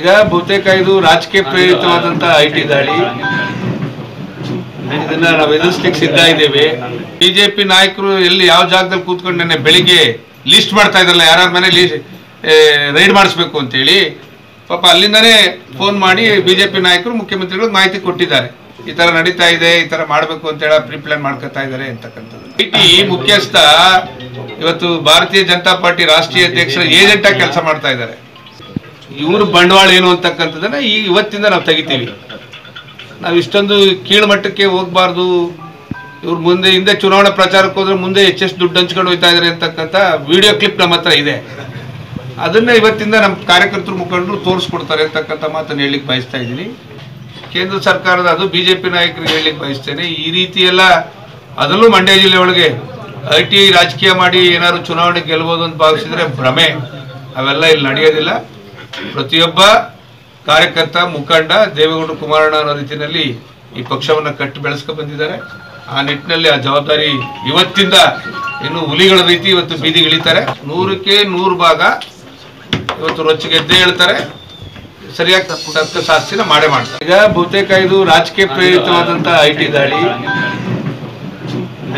ಈಗ ಬಹುತೇಕ ಇದು ರಾಜಕೀಯ ಪ್ರೇರಿತವಾದಂತಹ ಐಟಿ ದಾಳಿ. ಇದನ್ನ ನಾವು ಎದುರಿಸಲಿಕ್ಕೆ ಸಿದ್ಧ ಇದ್ದೇವೆ. ಬಿಜೆಪಿ ನಾಯಕರು ಎಲ್ಲಿ ಯಾವ ಜಾಗದಲ್ಲಿ ಕೂತ್ಕೊಂಡು ನೆನ್ನೆ ಬೆಳಿಗ್ಗೆ ಲಿಸ್ಟ್ ಮಾಡ್ತಾ ಇದ್ರಲ್ಲ, ಯಾರ್ಯಾರ ಮನೆ ರೈಡ್ ಮಾಡಿಸ್ಬೇಕು ಅಂತೇಳಿ, ಪಾಪ ಅಲ್ಲಿಂದನೇ ಫೋನ್ ಮಾಡಿ ಬಿಜೆಪಿ ನಾಯಕರು ಮುಖ್ಯಮಂತ್ರಿಗಳಿಗೆ ಮಾಹಿತಿ ಕೊಟ್ಟಿದ್ದಾರೆ. ಈ ತರ ನಡೀತಾ ಇದೆ, ಈ ತರ ಮಾಡಬೇಕು ಅಂತ ಹೇಳಿ ಪ್ರೀ ಪ್ಲಾನ್ ಮಾಡ್ಕೊತಾ ಇದ್ದಾರೆ ಅಂತಕ್ಕಂಥದ್ದು. ಐಟಿ ಮುಖ್ಯಸ್ಥ ಇವತ್ತು ಭಾರತೀಯ ಜನತಾ ಪಾರ್ಟಿ ರಾಷ್ಟ್ರೀಯ ಅಧ್ಯಕ್ಷರ ಏಜೆಂಟ್ ಆಗಿ ಕೆಲಸ ಮಾಡ್ತಾ ಇದ್ದಾರೆ. ಇವರು ಬಂಡವಾಳ ಏನು ಅಂತಕ್ಕಂಥದ್ದನ್ನ ಇವತ್ತಿಂದ ನಾವು ತೆಗಿತೀವಿ. ನಾವು ಇಷ್ಟೊಂದು ಕೀಳ್ಮಟ್ಟಕ್ಕೆ ಹೋಗ್ಬಾರ್ದು. ಇವ್ರು ಮುಂದೆ ಹಿಂದೆ ಚುನಾವಣಾ ಪ್ರಚಾರಕ್ಕೆ ಹೋದ್ರೆ ಮುಂದೆ ಎಷ್ಟು ದುಡ್ಡು ಹಂಚ್ಕೊಂಡು ಹೋಗ್ತಾ ಇದ್ದಾರೆ ಅಂತಕ್ಕಂಥ ವಿಡಿಯೋ ಕ್ಲಿಪ್ ನಮ್ಮ ಹತ್ರ ಇದೆ. ಅದನ್ನ ಇವತ್ತಿಂದ ನಮ್ಮ ಕಾರ್ಯಕರ್ತರು ಮುಖಂಡರು ತೋರಿಸ್ಕೊಡ್ತಾರೆ ಅಂತಕ್ಕಂಥ ಮಾತನ್ನು ಹೇಳಲಿಕ್ಕೆ ಬಯಸ್ತಾ ಇದ್ದೀನಿ. ಕೇಂದ್ರ ಸರ್ಕಾರದ ಅದು ಬಿಜೆಪಿ ನಾಯಕರಿಗೆ ಹೇಳಲಿಕ್ಕೆ ಬಯಸ್ತೇನೆ. ಈ ರೀತಿ ಎಲ್ಲ ಅದರಲ್ಲೂ ಮಂಡ್ಯ ಜಿಲ್ಲೆ ಒಳಗೆ ಐಟಿ ರಾಜಕೀಯ ಮಾಡಿ ಏನಾದ್ರು ಚುನಾವಣೆ ಗೆಲ್ಬೋದು ಅಂತ ಭಾವಿಸಿದ್ರೆ ಭ್ರಮೆ. ಅವೆಲ್ಲ ಇಲ್ಲಿ ನಡೆಯೋದಿಲ್ಲ. ಪ್ರತಿಯೊಬ್ಬ ಕಾರ್ಯಕರ್ತ ಮುಖಂಡ ದೇವೇಗೌಡರು ಕುಮಾರಣ್ಣ ಅನ್ನೋ ರೀತಿಯಲ್ಲಿ ಈ ಪಕ್ಷವನ್ನು ಕಟ್ಟಿ ಬೆಳೆಸ್ಕೊ ಬಂದಿದ್ದಾರೆ. ಆ ನಿಟ್ಟಿನಲ್ಲಿ ಆ ಜವಾಬ್ದಾರಿ ಇವತ್ತಿಂದ ಇನ್ನು ಹುಲಿಗಳ ರೀತಿ ಇವತ್ತು ಬೀದಿಗಿಳಿತಾರೆ. 100ಕ್ಕೆ 100 ಭಾಗ ಇವತ್ತು ರೊಚ್ಚಿಗೆದ್ದೇ ಹೇಳ್ತಾರೆ. ಸರಿಯಾಗಿ ತಕ್ಕ ಶಾಸ್ತಿನ ಮಾಡೇ ಮಾಡ್ತಾರೆ. ಈಗ ಬಹುತೇಕ ಇದು ರಾಜಕೀಯ ಪ್ರೇರಿತವಾದಂತಹ ಐಟಿ ದಾಳಿ.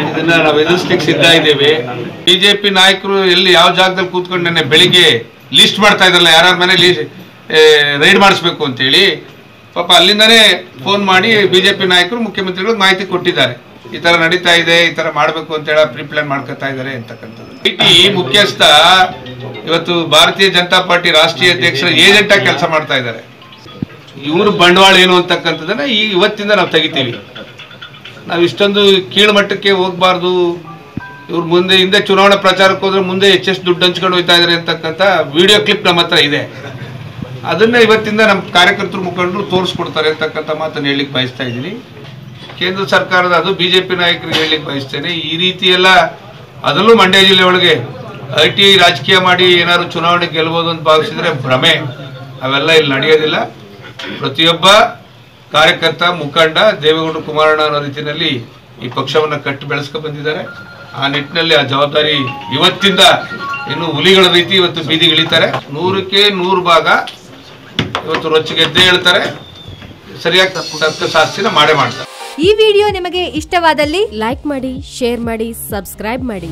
ಇದನ್ನ ನಾವು ಎದುರಿಸಲಿಕ್ಕೆ ಸಿದ್ಧ ಇದ್ದೇವೆ. ಬಿಜೆಪಿ ನಾಯಕರು ಎಲ್ಲಿ ಯಾವ ಜಾಗದಲ್ಲಿ ಕೂತ್ಕೊಂಡು ನೆನ್ನೆ ಬೆಳಿಗ್ಗೆ ಲಿಸ್ಟ್ ಮಾಡ್ತಾ ಇದ್ರಲ್ಲ, ಯಾರ್ಯಾರ ಮನೆ ರೈಡ್ ಮಾಡಿಸ್ಬೇಕು ಅಂತೇಳಿ, ಪಾಪ ಅಲ್ಲಿಂದನೇ ಫೋನ್ ಮಾಡಿ ಬಿಜೆಪಿ ನಾಯಕರು ಮುಖ್ಯಮಂತ್ರಿಗಳಿಗೆ ಮಾಹಿತಿ ಕೊಟ್ಟಿದ್ದಾರೆ. ಈ ತರ ನಡೀತಾ ಇದೆ, ಈ ತರ ಮಾಡಬೇಕು ಅಂತ ಹೇಳಿ ಪ್ರೀ ಪ್ಲಾನ್ ಮಾಡ್ಕೊತಾ ಇದ್ದಾರೆ ಅಂತಕ್ಕಂಥದ್ದು. ಐಟಿ ಮುಖ್ಯಸ್ಥ ಇವತ್ತು ಭಾರತೀಯ ಜನತಾ ಪಾರ್ಟಿ ರಾಷ್ಟ್ರೀಯ ಅಧ್ಯಕ್ಷರ ಏಜೆಂಟ್ ಆಗಿ ಕೆಲಸ ಮಾಡ್ತಾ ಇದ್ದಾರೆ. ಇವರು ಬಂಡವಾಳ ಏನು ಅಂತಕ್ಕಂಥದ್ದನ್ನ ಇವತ್ತಿಂದ ನಾವು ತೆಗಿತೀವಿ. ನಾವು ಇಷ್ಟೊಂದು ಕೀಳ್ಮಟ್ಟಕ್ಕೆ ಹೋಗ್ಬಾರ್ದು. ಇವ್ರು ಮುಂದೆ ಹಿಂದೆ ಚುನಾವಣಾ ಪ್ರಚಾರಕ್ಕೆ ಹೋದ್ರೆ ಮುಂದೆ ಎಷ್ಟು ದುಡ್ಡು ಹಂಚ್ಕೊಂಡು ಹೋಗ್ತಾ ಇದ್ದಾರೆ ಅಂತಕ್ಕಂಥ ವಿಡಿಯೋ ಕ್ಲಿಪ್ ನಮ್ಮ ಹತ್ರ ಇದೆ. ಅದನ್ನ ಇವತ್ತಿಂದ ನಮ್ಮ ಕಾರ್ಯಕರ್ತರು ಮುಖಂಡರು ತೋರಿಸ್ಕೊಡ್ತಾರೆ ಅಂತಕ್ಕಂಥ ಮಾತನ್ನು ಹೇಳಲಿಕ್ಕೆ ಬಯಸ್ತಾ ಇದ್ದೀನಿ. ಕೇಂದ್ರ ಸರ್ಕಾರದ ಅದು ಬಿಜೆಪಿ ನಾಯಕರಿಗೆ ಹೇಳಲಿಕ್ಕೆ ಬಯಸ್ತೇನೆ. ಈ ರೀತಿ ಎಲ್ಲ ಅದರಲ್ಲೂ ಮಂಡ್ಯ ಜಿಲ್ಲೆ ಒಳಗೆ ಐಟಿ ರಾಜಕೀಯ ಮಾಡಿ ಏನಾದ್ರು ಚುನಾವಣೆ ಗೆಲ್ಬೋದು ಅಂತ ಭಾವಿಸಿದ್ರೆ ಭ್ರಮೆ. ಅವೆಲ್ಲ ಇಲ್ಲಿ ನಡೆಯೋದಿಲ್ಲ. ಪ್ರತಿಯೊಬ್ಬ ಕಾರ್ಯಕರ್ತ ಮುಖಂಡ ದೇವೇಗೌಡರು ಕುಮಾರಣ್ಣ ಅನ್ನೋ ರೀತಿಯಲ್ಲಿ ಈ ಪಕ್ಷವನ್ನು ಕಟ್ಟಿ ಬೆಳೆಸ್ಕೊ ಬಂದಿದ್ದಾರೆ. ಆ ನಿಟ್ಟಿನಲ್ಲಿ ಆ ಜವಾಬ್ದಾರಿ ಇವತ್ತಿಂದ ಇನ್ನು ಹುಲಿಗಳ ರೀತಿ ಇವತ್ತು ಬೀದಿಗಿಳಿತಾರೆ. 100ಕ್ಕೆ 100 ಭಾಗ ಇವತ್ತು ರೊಚ್ಚಿಗೆದ್ದೇ ಹೇಳ್ತಾರೆ. ಸರಿಯಾಗಿ ತಕ್ಕ ಶಾಸ್ತಿನ ಮಾಡೇ ಮಾಡ್ತಾರೆ. ಈ ವಿಡಿಯೋ ನಿಮಗೆ ಇಷ್ಟವಾದಲ್ಲಿ ಲೈಕ್ ಮಾಡಿ, ಶೇರ್ ಮಾಡಿ, ಸಬ್ಸ್ಕ್ರೈಬ್ ಮಾಡಿ.